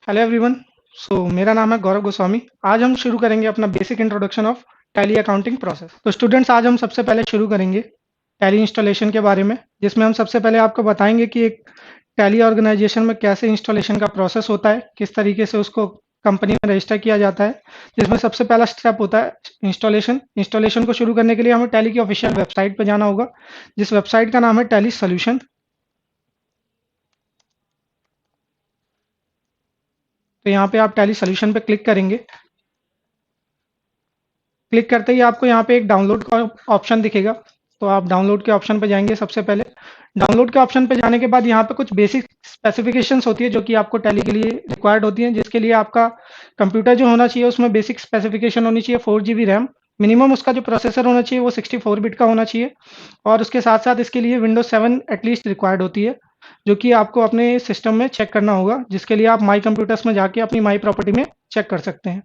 Hello everyone. मेरा नाम है गौरव गोस्वामी। आज हम शुरू करेंगे अपना basic introduction of tally accounting process. तो स्टूडेंट्स, आज हम सबसे पहले शुरू करेंगे टैली इंस्टॉलेशन के बारे में, जिसमें हम सबसे पहले आपको बताएंगे कि एक टैली ऑर्गेनाइजेशन में कैसे इंस्टॉलेशन का प्रोसेस होता है, किस तरीके से उसको कंपनी में रजिस्टर किया जाता है। जिसमें सबसे पहला स्टेप होता है इंस्टॉलेशन। इंस्टॉलेशन को शुरू करने के लिए हमें टैली की ऑफिशियल वेबसाइट पर जाना होगा, जिस वेबसाइट का नाम है टैली सोल्यूशन। तो यहाँ पे आप टैली सोल्यूशन पे क्लिक करेंगे। क्लिक करते ही आपको यहाँ पे एक डाउनलोड का ऑप्शन दिखेगा। तो आप डाउनलोड के ऑप्शन पे जाएंगे। सबसे पहले डाउनलोड के ऑप्शन पे जाने के बाद यहाँ पे कुछ बेसिक स्पेसिफिकेशंस होती है जो कि आपको टैली के लिए रिक्वायर्ड होती हैं, जिसके लिए आपका कंप्यूटर जो होना चाहिए उसमें बेसिक स्पेसिफिकेशन होनी चाहिए 4 GB रैम। मिनिमम उसका जो प्रोसेसर होना चाहिए वो 64 बिट का होना चाहिए। और उसके साथ साथ इसके लिए विंडोज 7 एटलीस्ट रिक्वायर्ड होती है, जो कि आपको अपने सिस्टम में चेक करना होगा, जिसके लिए आप माई कंप्यूटर्स में जाके अपनी माई प्रॉपर्टी में चेक कर सकते हैं।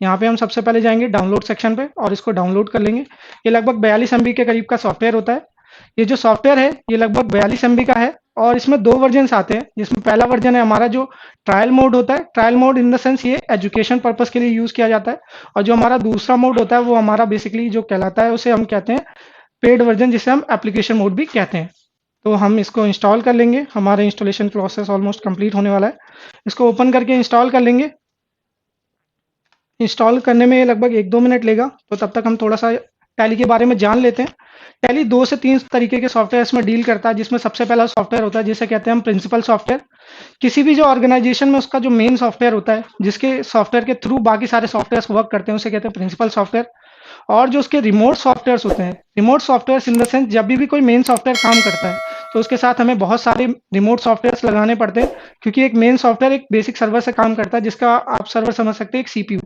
यहाँ पे हम सबसे पहले जाएंगे डाउनलोड सेक्शन पे और इसको डाउनलोड कर लेंगे। ये लगभग 42 MB के करीब का सॉफ्टवेयर होता है। ये जो सॉफ्टवेयर है ये लगभग 42 MB का है। और इसमें दो वर्जन आते हैं, जिसमें पहला वर्जन है हमारा जो ट्रायल मोड होता है। Trial mode in the sense ये एजुकेशन पर्पस के लिए यूज़ किया जाता है। और जो हमारा दूसरा मोड होता है वो हमारा बेसिकली जो कहलाता है उसे हम कहते हैं पेड वर्जन, जिसे हम एप्लीकेशन मोड भी कहते हैं। तो हम इसको इंस्टॉल कर लेंगे। हमारा इंस्टॉलेशन प्रोसेस ऑलमोस्ट कंप्लीट होने वाला है। इसको ओपन करके इंस्टॉल कर लेंगे। इंस्टॉल करने में ये लगभग 1-2 मिनट लेगा। तो तब तक हम थोड़ा सा टैली के बारे में जान लेते हैं। टैली 2 से 3 तरीके के सॉफ्टवेयर्स में डील करता है, जिसमें सबसे पहला सॉफ्टवेयर होता है जिसे कहते हैं हम प्रिंसिपल सॉफ्टवेयर। किसी भी जो ऑर्गेनाइजेशन में उसका जो मेन सॉफ्टवेयर होता है, जिसके सॉफ्टवेयर के थ्रू बाकी सारे सॉफ्टवेयर्स वर्क करते हैं, उसे कहते हैं प्रिंसिपल सॉफ्टवेयर। और जो उसके रिमोट सॉफ्टवेयर्स होते हैं, remote softwares in the sense जब भी कोई मेन सॉफ्टवेयर काम करता है तो उसके साथ हमें बहुत सारे रिमोट सॉफ्टवेयर्स लगाने पड़ते हैं, क्योंकि एक मेन सॉफ्टवेयर एक बेसिक सर्वर से काम करता है, जिसका आप सर्वर समझ सकते हैं एक सीपीयू।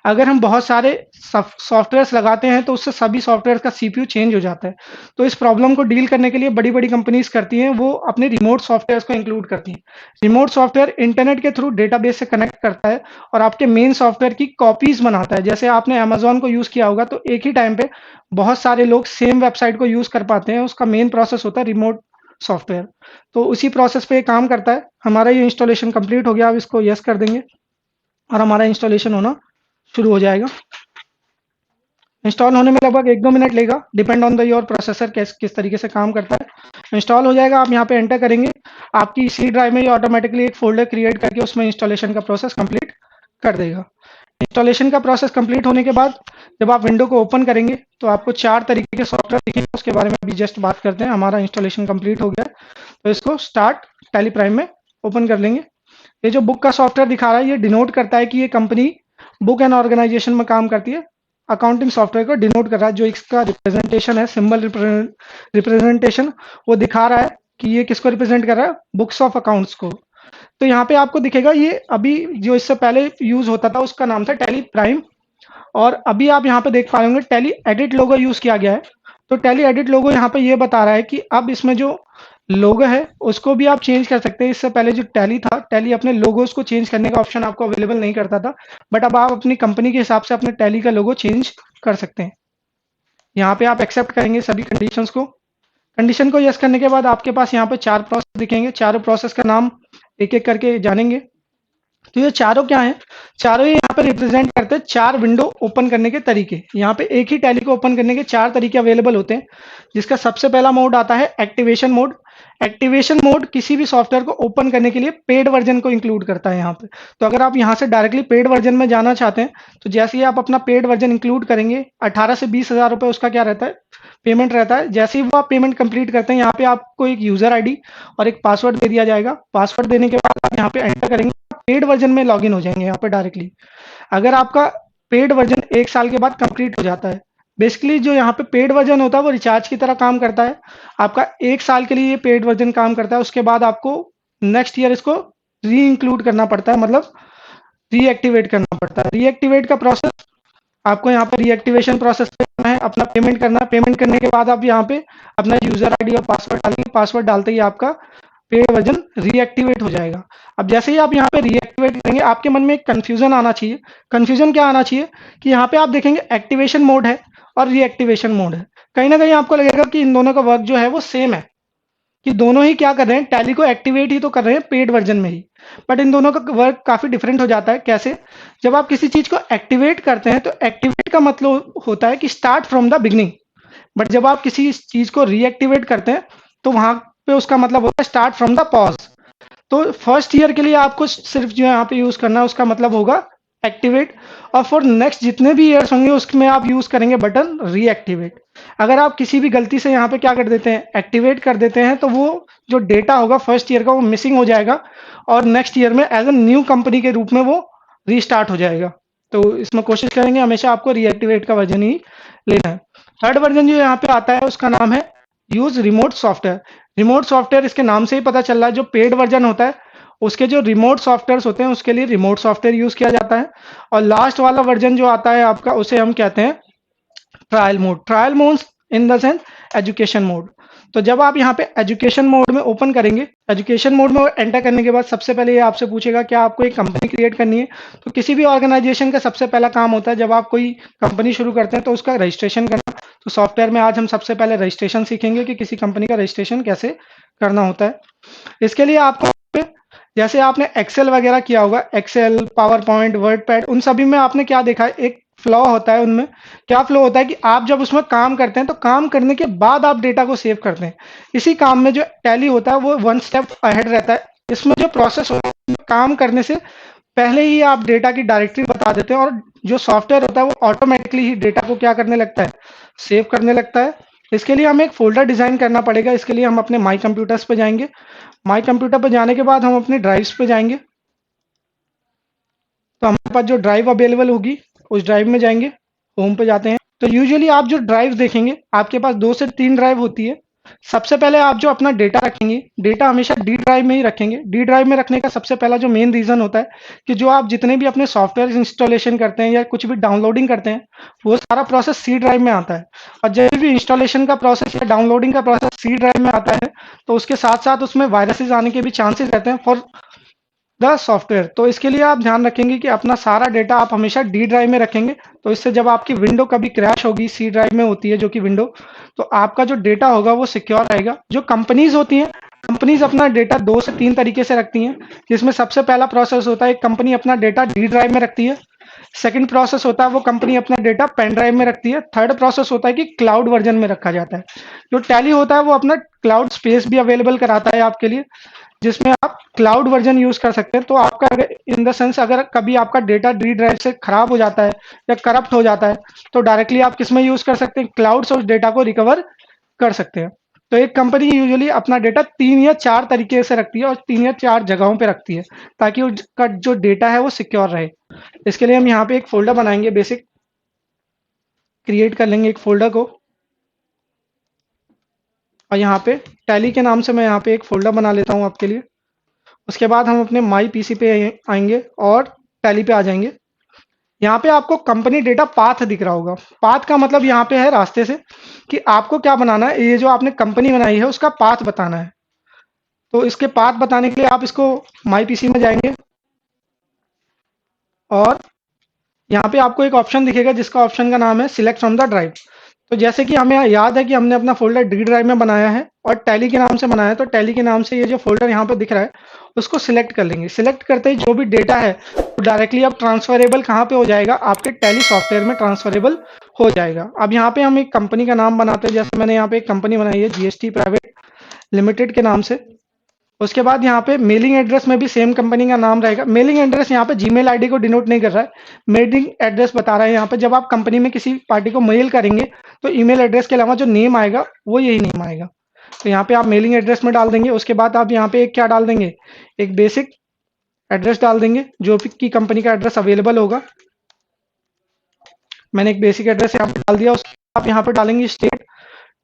अगर हम बहुत सारे सॉफ्टवेयर्स लगाते हैं तो उससे सभी सॉफ्टवेयर का सीपीयू चेंज हो जाता है। तो इस प्रॉब्लम को डील करने के लिए बड़ी बड़ी कंपनीज करती हैं, वो अपने रिमोट सॉफ्टवेयर को इंक्लूड करती हैं। रिमोट सॉफ्टवेयर इंटरनेट के थ्रू डेटाबेस से कनेक्ट करता है और आपके मेन सॉफ्टवेयर की कॉपीज बनाता है। जैसे आपने अमेजोन को यूज किया होगा, तो एक ही टाइम पे बहुत सारे लोग सेम वेबसाइट को यूज कर पाते हैं। उसका मेन प्रोसेस होता है रिमोट सॉफ्टवेयर। तो उसी प्रोसेस पे ये काम करता है। हमारा ये इंस्टॉलेशन कंप्लीट हो गया। अब इसको यस कर देंगे और हमारा इंस्टॉलेशन होना शुरू हो जाएगा। इंस्टॉल होने में लगभग 1-2 मिनट लेगा, depend on the your processor किस किस तरीके से काम करता है। इंस्टॉल हो जाएगा। आप यहाँ पे एंटर करेंगे, आपकी सी ड्राइव में ये ऑटोमेटिकली एक फोल्डर क्रिएट करके उसमें इंस्टॉलेशन का प्रोसेस कंप्लीट कर देगा। इंस्टॉलेशन का प्रोसेस कंप्लीट होने के बाद जब आप विंडो को ओपन करेंगे तो आपको 4 तरीके के सॉफ्टवेयर दिखेंगे। उसके बारे में अभी जस्ट बात करते हैं। हमारा इंस्टॉलेशन कंप्लीट हो गया है, तो इसको स्टार्ट टैली प्राइम में ओपन कर लेंगे। ये जो बुक का सॉफ्टवेयर दिखा रहा है ये डिनोट करता है कि ये कंपनी बुक एंड ऑर्गेनाइजेशन में काम करती है। अकाउंटिंग सॉफ्टवेयर को डिनोट कर रहा है। जो इसका रिप्रेजेंटेशन है, सिंबल रिप्रेजेंटेशन, वो दिखा रहा है कि ये किसको रिप्रेजेंट कर रहा है, बुक्स ऑफ अकाउंट्स को। तो यहाँ पे आपको दिखेगा ये अभी जो इससे पहले यूज होता था उसका नाम था टैली प्राइम। और अभी आप यहाँ पे देख पा रहे होंगे टैली एडिट लोगो यूज किया गया है। तो टैली एडिट लोगो यहाँ पे ये बता रहा है कि अब इसमें जो लोगो है उसको भी आप चेंज कर सकते हैं। इससे पहले जो टैली था, टैली अपने लोगोस को चेंज करने का ऑप्शन आपको अवेलेबल नहीं करता था, बट अब आप अपनी कंपनी के हिसाब से अपने टैली का लोगो चेंज कर सकते हैं। यहाँ पे आप एक्सेप्ट करेंगे सभी कंडीशंस को। कंडीशन को यस करने के बाद आपके पास यहाँ पे 4 प्रोसेस दिखेंगे। चारों प्रोसेस का नाम एक एक करके जानेंगे। तो ये चारों क्या हैं? चारों ही यहाँ पे रिप्रेजेंट करते हैं 4 विंडो ओपन करने के तरीके। यहाँ पे एक ही टैली को ओपन करने के 4 तरीके अवेलेबल होते हैं, जिसका सबसे पहला मोड आता है एक्टिवेशन मोड। एक्टिवेशन मोड किसी भी सॉफ्टवेयर को ओपन करने के लिए पेड वर्जन को इंक्लूड करता है यहाँ पे। तो अगर आप यहाँ से डायरेक्टली पेड वर्जन में जाना चाहते हैं, तो जैसे ही आप अपना पेड वर्जन इंक्लूड करेंगे, 18 से 20 हज़ार रुपये उसका क्या रहता है, पेमेंट रहता है। जैसे ही वो आप पेमेंट कंप्लीट करते हैं, यहाँ पे आपको एक यूजर आईडी और एक पासवर्ड दे दिया जाएगा। पासवर्ड देने के बाद आप यहाँ पे एंटर करेंगे, पेड वर्जन में लॉगिन हो जाएंगे यहाँ पे डायरेक्टली। अगर आपका पेड वर्जन 1 साल के बाद कंप्लीट हो जाता है, बेसिकली जो यहाँ पे पेड वर्जन होता है वो रिचार्ज की तरह काम करता है। आपका 1 साल के लिए ये पेड वर्जन काम करता है। उसके बाद आपको नेक्स्ट ईयर इसको री इंक्लूड करना पड़ता है, मतलब रीएक्टिवेट करना पड़ता है। रीएक्टिवेट का प्रोसेस आपको यहाँ पे रीएक्टिवेशन प्रोसेस करना है, अपना पेमेंट करना है। पेमेंट करने के बाद आप यहाँ पे अपना यूजर आईडी और पासवर्ड डालेंगे। पासवर्ड डालते ही आपका पेड वर्जन रीएक्टिवेट हो जाएगा। अब जैसे ही आप यहाँ पे रीएक्टिवेट करेंगे, आपके मन में एक कंफ्यूजन आना चाहिए। कंफ्यूजन क्या आना चाहिए कि यहाँ पे आप देखेंगे एक्टिवेशन मोड है और रीएक्टिवेशन मोड है। कहीं ना कहीं आपको लगेगा कि इन दोनों का वर्क जो है वो सेम है। कि दोनों ही क्या कर रहे हैं, टैली को एक्टिवेट ही तो कर रहे हैं पेड वर्जन में ही, बट इन दोनों का वर्क काफ़ी डिफरेंट हो जाता है। कैसे? जब आप किसी चीज़ को एक्टिवेट करते हैं तो एक्टिवेट का मतलब होता है कि start from the beginning, but जब आप किसी चीज़ को रीएक्टिवेट करते हैं तो वहाँ पे उसका मतलब होता है स्टार्ट फ्रॉम द पॉज। तो फर्स्ट ईयर के लिए आपको सिर्फ जो यहाँ पे यूज़ करना है उसका मतलब होगा एक्टिवेट, और फॉर नेक्स्ट जितने भी ईयर्स होंगे उसमें आप यूज़ करेंगे बटन रीएक्टिवेट। अगर आप किसी भी गलती से यहाँ पे क्या कर देते हैं, एक्टिवेट कर देते हैं, तो वो जो डेटा होगा फर्स्ट ईयर का वो मिसिंग हो जाएगा और नेक्स्ट ईयर में एज अ न्यू कंपनी के रूप में वो रीस्टार्ट हो जाएगा। तो इसमें कोशिश करेंगे हमेशा आपको रीएक्टिवेट का वर्जन ही लेना है। थर्ड वर्जन जो यहाँ पे आता है उसका नाम है use remote software. Remote software इसके नाम से ही पता चल रहा है, जो पेड वर्जन होता है उसके जो रिमोट सॉफ्टवेयर्स होते हैं उसके लिए रिमोट सॉफ्टवेयर यूज किया जाता है। और लास्ट वाला वर्जन जो आता है आपका उसे हम कहते हैं trial mode. Trial mode in the sense education mode. तो जब आप यहाँ पे एजुकेशन मोड में ओपन करेंगे, एजुकेशन मोड में एंटर करने के बाद सबसे पहले ये आपसे पूछेगा क्या आपको एक कंपनी क्रिएट करनी है। तो किसी भी ऑर्गेनाइजेशन का सबसे पहला काम होता है जब आप कोई कंपनी शुरू करते हैं तो उसका रजिस्ट्रेशन करना। तो सॉफ्टवेयर में आज हम सबसे पहले रजिस्ट्रेशन सीखेंगे कि किसी कंपनी का रजिस्ट्रेशन कैसे करना होता है। इसके लिए आपको जैसे आपने एक्सेल वगैरह किया होगा, Excel, PowerPoint, WordPad, उन सभी में आपने क्या देखा है, एक फ्लॉ होता है उनमें। क्या फ्लो होता है कि आप जब उसमें काम करते हैं तो काम करने के बाद आप डेटा को सेव करते हैं। इसी काम में जो टैली होता है वो वन स्टेप अहेड रहता है। इसमें जो प्रोसेस होता है काम करने से पहले ही आप डेटा की डायरेक्टरी बता देते हैं और जो सॉफ्टवेयर होता है वो ऑटोमेटिकली ही डेटा को क्या करने लगता है, सेव करने लगता है। इसके लिए हमें एक फोल्डर डिजाइन करना पड़ेगा। इसके लिए हम अपने माई कंप्यूटर्स पे जाएंगे। माई कंप्यूटर पर जाने के बाद हम अपने ड्राइव्स पे जाएंगे। तो हमारे पास जो ड्राइव अवेलेबल होगी उस ड्राइव में जाएंगे, होम पे जाते हैं। तो यूजुअली आप जो ड्राइव देखेंगे आपके पास 2 से 3 ड्राइव होती है। सबसे पहले आप जो अपना डेटा रखेंगे, डेटा हमेशा डी ड्राइव में ही रखेंगे। डी ड्राइव में रखने का सबसे पहला जो मेन रीजन होता है कि जो आप जितने भी अपने सॉफ्टवेयर इंस्टॉलेशन करते हैं या कुछ भी डाउनलोडिंग करते हैं वो सारा प्रोसेस सी ड्राइव में आता है। और जब भी इंस्टॉलेशन का प्रोसेस या डाउनलोडिंग का प्रोसेस सी ड्राइव में आता है तो उसके साथ साथ उसमें वायरसेस आने के भी चांसेस रहते हैं फॉर द सॉफ्टवेयर। तो इसके लिए आप ध्यान रखेंगे कि अपना सारा डेटा आप हमेशा डी ड्राइव में रखेंगे। तो इससे जब आपकी विंडो कभी क्रैश होगी, सी ड्राइव में होती है जो कि विंडो, तो आपका जो डेटा होगा वो सिक्योर रहेगा। जो कंपनीज होती हैं, कंपनीज अपना डेटा 2 से 3 तरीके से रखती हैं, जिसमें सबसे पहला प्रोसेस होता है एक कंपनी अपना डेटा डी ड्राइव में रखती है। सेकंड प्रोसेस होता है वो कंपनी अपना डेटा पेन ड्राइव में रखती है। थर्ड प्रोसेस होता है कि क्लाउड वर्जन में रखा जाता है। जो टैली होता है वो अपना क्लाउड स्पेस भी अवेलेबल कराता है आपके लिए, जिसमें आप क्लाउड वर्जन यूज कर सकते हैं। तो आपका इन द सेंस अगर कभी आपका डेटा डी ड्राइव से खराब हो जाता है या करप्ट हो जाता है तो डायरेक्टली आप किस में यूज कर सकते हैं, क्लाउड से उस डेटा को रिकवर कर सकते हैं। तो एक कंपनी यूजुअली अपना डेटा 3 या 4 तरीके से रखती है और 3 या 4 जगहों पे रखती है ताकि उसका जो डेटा है वो सिक्योर रहे। इसके लिए हम यहाँ पे एक फोल्डर बनाएंगे, बेसिक क्रिएट कर लेंगे एक फोल्डर को, और यहाँ पे टैली के नाम से मैं यहाँ पे एक फोल्डर बना लेता हूँ आपके लिए। उसके बाद हम अपने माई पीसी पे आएंगे और टैली पे आ जाएंगे। यहाँ पे आपको कंपनी डेटा पाथ दिख रहा होगा। पाथ का मतलब यहाँ पे है रास्ते से, कि आपको क्या बनाना है, ये जो आपने कंपनी बनाई है उसका पाथ बताना है। तो इसके पाथ बताने के लिए आप इसको माई पीसी में जाएंगे और यहाँ पे आपको एक ऑप्शन दिखेगा जिसका ऑप्शन का नाम है सिलेक्ट फ्रॉम द ड्राइव। तो जैसे कि हमें याद है कि हमने अपना फोल्डर डी ड्राइव में बनाया है और टैली के नाम से बनाया है, तो टैली के नाम से ये जो फोल्डर यहाँ पे दिख रहा है उसको सिलेक्ट कर लेंगे। सिलेक्ट करते ही जो भी डेटा है वो डायरेक्टली अब ट्रांसफरेबल कहाँ पे हो जाएगा, आपके टैली सॉफ्टवेयर में ट्रांसफरेबल हो जाएगा। अब यहाँ पे हम एक कंपनी का नाम बनाते हैं। जैसे मैंने यहाँ पे एक कंपनी बनाई है जीएसटी प्राइवेट लिमिटेड के नाम से। उसके बाद यहाँ पे मेलिंग एड्रेस में भी सेम कंपनी का नाम रहेगा। मेलिंग एड्रेस यहाँ पे जीमेल आईडी को डिनोट नहीं कर रहा है, मेलिंग एड्रेस बता रहा है। यहाँ पे जब आप कंपनी में किसी पार्टी को मेल करेंगे तो ईमेल एड्रेस के अलावा जो नेम आएगा वो यही नेम आएगा। तो यहाँ पे आप मेलिंग एड्रेस में डाल देंगे। उसके बाद आप यहाँ पे एक क्या डाल देंगे, एक बेसिक एड्रेस डाल देंगे जो कि कंपनी का एड्रेस अवेलेबल होगा। मैंने एक बेसिक एड्रेस यहाँ पे डाल दिया। उसके आप यहाँ पे डालेंगे स्टेट।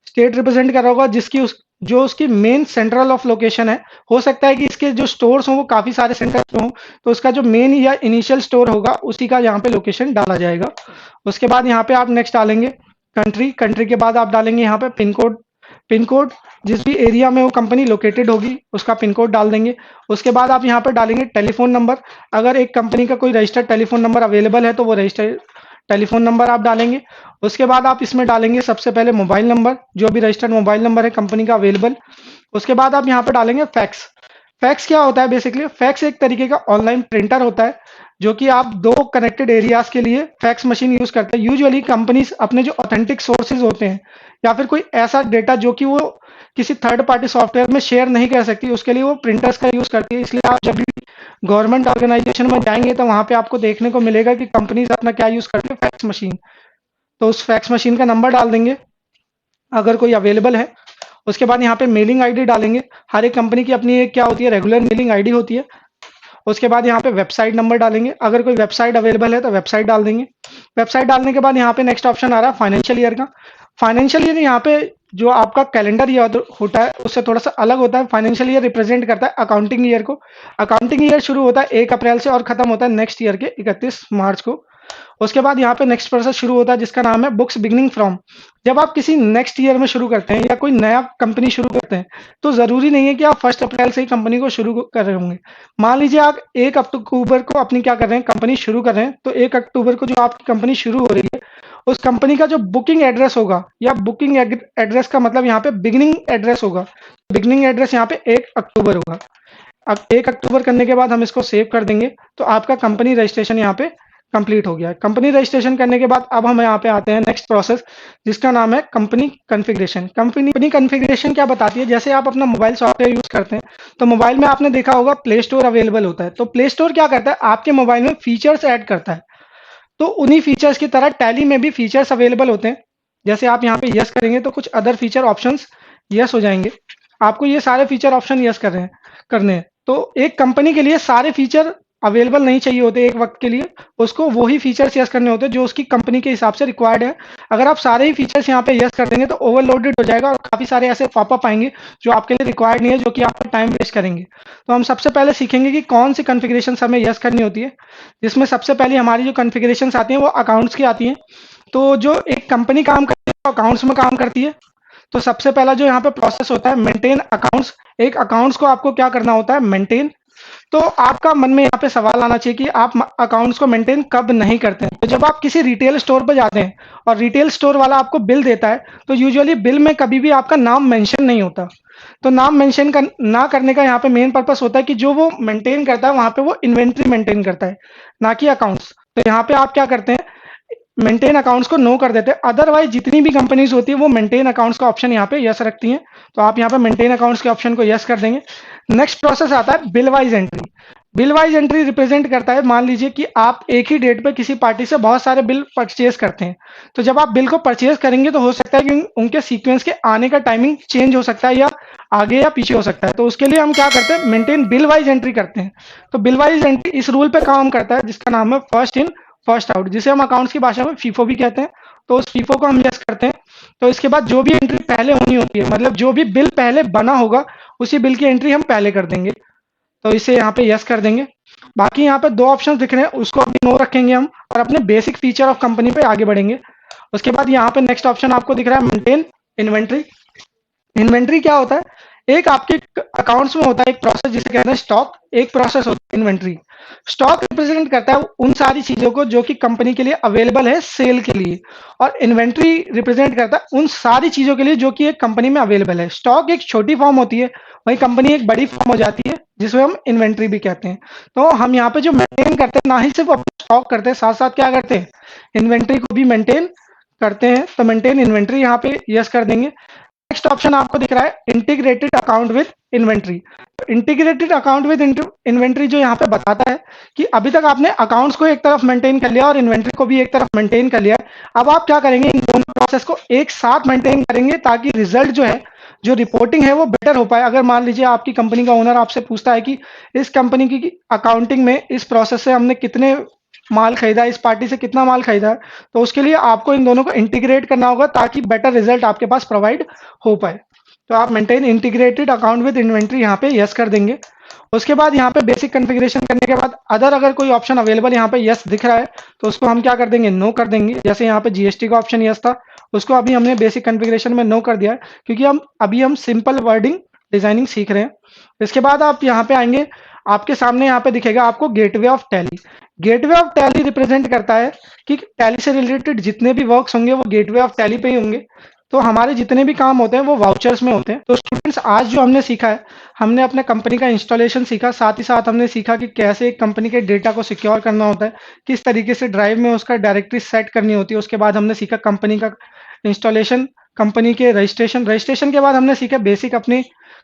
स्टेट रिप्रेजेंट कर रहा होगा जिसकी जो उसकी मेन सेंट्रल ऑफ लोकेशन है। हो सकता है कि इसके जो स्टोर्स हों वो काफ़ी सारे सेंटर पे हों, तो उसका जो मेन या इनिशियल स्टोर होगा उसी का यहाँ पे लोकेशन डाला जाएगा। उसके बाद यहाँ पे आप नेक्स्ट डालेंगे कंट्री। कंट्री के बाद आप डालेंगे यहाँ पे पिन कोड। पिन कोड जिस भी एरिया में वो कंपनी लोकेटेड होगी उसका पिन कोड डाल देंगे। उसके बाद आप यहाँ पर डालेंगे टेलीफोन नंबर। अगर एक कंपनी का कोई रजिस्टर्ड टेलीफोन नंबर अवेलेबल है तो वो रजिस्टर्ड टेलीफोन नंबर आप डालेंगे। उसके बाद आप इसमें डालेंगे सबसे पहले मोबाइल नंबर, जो भी रजिस्टर्ड मोबाइल नंबर है कंपनी का अवेलेबल। उसके बाद आप यहाँ पे डालेंगे फैक्स। फैक्स क्या होता है बेसिकली? फैक्स एक तरीके का ऑनलाइन प्रिंटर होता है, जो कि आप दो कनेक्टेड एरियाज के लिए फैक्स मशीन यूज करते हैं। यूजुअली कंपनीज अपने जो ऑथेंटिक सोर्सेज होते हैं या फिर कोई ऐसा डेटा जो कि वो किसी थर्ड पार्टी सॉफ्टवेयर में शेयर नहीं कर सकती, उसके लिए वो प्रिंटर्स का यूज करती है। इसलिए आप जब भी गवर्नमेंट ऑर्गेनाइजेशन में जाएंगे तो वहां पे आपको देखने को मिलेगा कि कंपनीज अपना क्या यूज करती है, फैक्स मशीन। तो उस फैक्स मशीन का नंबर डाल देंगे अगर कोई अवेलेबल है। उसके बाद यहाँ पे मेलिंग आईडी डालेंगे। हर एक कंपनी की अपनी एक क्या होती है, रेगुलर मेलिंग आईडी होती है। उसके बाद यहाँ पे वेबसाइट नंबर डालेंगे, अगर कोई वेबसाइट अवेलेबल है तो वेबसाइट डाल देंगे। वेबसाइट डालने के बाद यहाँ पे नेक्स्ट ऑप्शन आ रहा है फाइनेंशियल ईयर का। फाइनेंशियल ईयर यहाँ पे जो आपका कैलेंडर ईयर होता है उससे थोड़ा सा अलग होता है। फाइनेंशियल ईयर रिप्रेजेंट करता है अकाउंटिंग ईयर को। अकाउंटिंग ईयर शुरू होता है 1 अप्रैल से और खत्म होता है नेक्स्ट ईयर के 31 मार्च को। उसके बाद यहाँ पे नेक्स्ट प्रोसेस शुरू होता है जिसका नाम है बुक्स बिगिनिंग फ्रॉम। जब आप किसी नेक्स्ट ईयर में शुरू करते हैं या कोई नया कंपनी शुरू करते हैं तो ज़रूरी नहीं है कि आप 1 अप्रैल से ही कंपनी को शुरू कर रहे होंगे। मान लीजिए आप 1 अक्टूबर को अपनी क्या कर रहे हैं, कंपनी शुरू कर रहे हैं, तो 1 अक्टूबर को जो आपकी कंपनी शुरू हो रही है उस कंपनी का जो बुकिंग एड्रेस होगा, या बुकिंग एड्रेस का मतलब यहाँ पे बिगिनिंग एड्रेस होगा, बिगिनिंग एड्रेस यहाँ पे 1 अक्टूबर होगा। अब 1 अक्टूबर करने के बाद हम इसको सेव कर देंगे तो आपका कंपनी रजिस्ट्रेशन यहाँ पे कंप्लीट हो गया है। कंपनी रजिस्ट्रेशन करने के बाद अब हम यहाँ पे आते हैं नेक्स्ट प्रोसेस जिसका नाम है कंपनी कॉन्फ़िगरेशन। कंपनी कॉन्फ़िगरेशन क्या बताती है? जैसे आप अपना मोबाइल सॉफ्टवेयर यूज़ करते हैं तो मोबाइल में आपने देखा होगा प्ले स्टोर अवेलेबल होता है। तो प्ले स्टोर क्या करता है, आपके मोबाइल में फीचर्स ऐड करता है। तो उन्हीं फीचर्स की तरह टैली में भी फीचर्स अवेलेबल होते हैं। जैसे आप यहाँ पे यस करेंगे तो कुछ अदर फीचर ऑप्शंस यस हो जाएंगे। आपको ये सारे फीचर ऑप्शन यस करने हैं। तो एक कंपनी के लिए सारे फीचर अवेलेबल नहीं चाहिए होते एक वक्त के लिए, उसको वही फीचर्स यस करने होते हैं जो उसकी कंपनी के हिसाब से रिक्वायर्ड है। अगर आप सारे ही फीचर्स यहाँ पे यस कर देंगे तो ओवरलोडेड हो जाएगा और काफ़ी सारे ऐसे पॉपअप आएंगे जो आपके लिए रिक्वायर्ड नहीं है, जो कि आपका टाइम वेस्ट करेंगे। तो हम सबसे पहले सीखेंगे कि कौन सी कॉन्फ़िगरेशन हमें यस करनी होती है। जिसमें सबसे पहले हमारी जो कॉन्फ़िगरेशंस आती हैं वो अकाउंट्स की आती हैं। तो जो एक कंपनी काम करती है वो अकाउंट्स में काम करती है। तो सबसे पहला जो यहाँ पे प्रोसेस होता है मेंटेन अकाउंट्स। एक अकाउंट्स को आपको क्या करना होता है, मेंटेन। तो आपका मन में यहाँ पे सवाल आना चाहिए कि आप अकाउंट्स को मेंटेन कब नहीं करते हैं। तो जब आप किसी रिटेल स्टोर पर जाते हैं और रिटेल स्टोर वाला आपको बिल देता है तो यूजुअली बिल में कभी भी आपका नाम मेंशन नहीं होता। तो नाम मेंशन ना करने का यहाँ पे मेन पर्पस होता है कि जो वो मेंटेन करता है वहां पे वो इन्वेंट्री मेंटेन करता है, ना कि अकाउंट्स। तो यहाँ पे आप क्या करते हैं, मेंटेन अकाउंट्स को नो कर देते हैं। अदरवाइज जितनी भी कंपनीज होती है वो मेंटेन अकाउंट्स का ऑप्शन यहाँ पे यस रखती हैं। तो आप यहाँ पे मेंटेन अकाउंट्स के ऑप्शन को यस कर देंगे। नेक्स्ट प्रोसेस आता है bill wise entry. Bill wise entry represent करता है, मान लीजिए कि आप एक ही डेट पे किसी पार्टी से बहुत सारे बिल परचेज करते हैं। तो जब आप बिल को परचेज करेंगे तो हो सकता है कि उनके सीक्वेंस के आने का टाइमिंग चेंज हो सकता है, या आगे या पीछे हो सकता है। तो उसके लिए हम क्या करते हैं, मेंटेन बिल वाइज एंट्री करते हैं। तो बिल वाइज एंट्री इस रूल पे काम करता है जिसका नाम है फर्स्ट इन फर्स्ट आउट, जिसे हम अकाउंट्स की भाषा में फीफो भी कहते हैं। तो उस फीफो को हम यस करते हैं। तो इसके बाद जो भी एंट्री पहले होनी होती है, मतलब जो भी बिल पहले बना होगा उसी बिल की एंट्री हम पहले कर देंगे। तो इसे यहाँ पे यस कर देंगे। बाकी यहाँ पे दो ऑप्शन दिख रहे हैं उसको अभी नो रखेंगे हम और अपने बेसिक फीचर ऑफ कंपनी पे आगे बढ़ेंगे। उसके बाद यहाँ पे नेक्स्ट ऑप्शन आपको दिख रहा है मेंटेन इन्वेंट्री। इन्वेंट्री क्या होता है, एक आपके अकाउंट्स में होता है एक प्रोसेस जिसे कहते हैं स्टॉक, एक प्रोसेस होता है इन्वेंट्री। स्टॉक रिप्रेजेंट करता है उन सारी चीजों को जो कि कंपनी के लिए अवेलेबल है सेल के लिए, और इन्वेंट्री रिप्रेजेंट करता है उन सारी चीजों के लिए जो कि एक कंपनी में अवेलेबल है। स्टॉक एक छोटी फॉर्म होती है, वही कंपनी एक बड़ी फॉर्म हो जाती है जिसमें हम इन्वेंट्री भी कहते हैं। तो हम यहाँ पे जो मेंटेन करते हैं ना ही सिर्फ अपना स्टॉक करते हैं, साथ साथ क्या करते हैं, इन्वेंट्री को भी मेंटेन करते हैं। तो मेंटेन इन्वेंट्री यहाँ पे यस कर देंगे। नेक्स्ट ऑप्शन आपको दिख रहा है integrated account with inventory. Integrated account with inventory जो यहाँ पे बताता है कि अभी तक आपने अकाउंट्स को एक तरफ मेंटेन कर लिया और इन्वेंट्री को भी एक तरफ मेंटेन कर लिया। अब आप क्या करेंगे, इन दोनों प्रोसेस को एक साथ मेंटेन करेंगे ताकि रिजल्ट जो है, जो रिपोर्टिंग है वो बेटर हो पाए। अगर मान लीजिए आपकी कंपनी का ओनर आपसे पूछता है कि इस कंपनी की अकाउंटिंग में इस प्रोसेस से हमने कितने माल खरीदा, इस पार्टी से कितना माल खरीदा, तो उसके लिए आपको इन दोनों को इंटीग्रेट करना होगा ताकि बेटर रिजल्ट आपके पास प्रोवाइड हो पाए। तो आप maintain integrated account with inventory यहाँ पे यस कर देंगे। उसके बाद यहाँ पे बेसिक कॉन्फ़िगरेशन करने के बाद अदर अगर कोई ऑप्शन अवेलेबल यहाँ पे यस दिख रहा है तो उसको हम क्या कर देंगे, नो कर देंगे। जैसे यहाँ पे जीएसटी का ऑप्शन यस था, उसको अभी हमने बेसिक कॉन्फ़िगरेशन में नो कर दिया है क्योंकि हम सिंपल वर्डिंग डिजाइनिंग सीख रहे हैं। इसके बाद आप यहाँ पे आएंगे, आपके सामने यहाँ पे दिखेगा आपको gateway of tally. Gateway of tally represent करता है कि टैली से रिलेटेड जितने भी वर्क्स होंगे वो गेटवे ऑफ टैली पे ही होंगे। तो हमारे जितने भी काम होते हैं वो वाउचर्स में होते हैं। तो स्टूडेंट्स आज जो हमने सीखा है, हमने अपने कंपनी का इंस्टॉलेशन सीखा, साथ ही साथ हमने सीखा कि कैसे एक कंपनी के डेटा को सिक्योर करना होता है, किस तरीके से ड्राइव में उसका डायरेक्टरी सेट करनी होती है। उसके बाद हमने सीखा कंपनी का इंस्टॉलेशन, कंपनी के रजिस्ट्रेशन, रजिस्ट्रेशन के बाद हमने सीखा बेसिक अपनी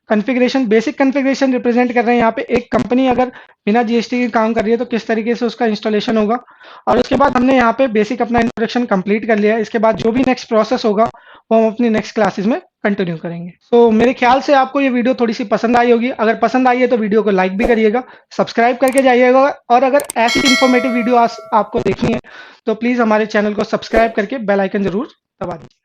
कॉन्फ़िगरेशन। बेसिक कॉन्फ़िगरेशन रिप्रेजेंट कर रहे हैं यहाँ पे एक कंपनी अगर बिना जीएसटी के काम कर रही है तो किस तरीके से उसका इंस्टॉलेशन होगा। और उसके बाद हमने यहाँ पे बेसिक अपना इंट्रोडक्शन कंप्लीट कर लिया है। इसके बाद जो भी नेक्स्ट प्रोसेस होगा वो हम अपनी नेक्स्ट क्लासेस में कंटिन्यू करेंगे। तो मेरे ख्याल से आपको ये वीडियो थोड़ी सी पसंद आई होगी। अगर पसंद आई है तो वीडियो को लाइक भी करिएगा, सब्सक्राइब करके जाइएगा, और अगर ऐसी इन्फॉर्मेटिव वीडियो आपको देखनी है तो प्लीज़ हमारे चैनल को सब्सक्राइब करके बेल आइकन ज़रूर दबा दीजिए।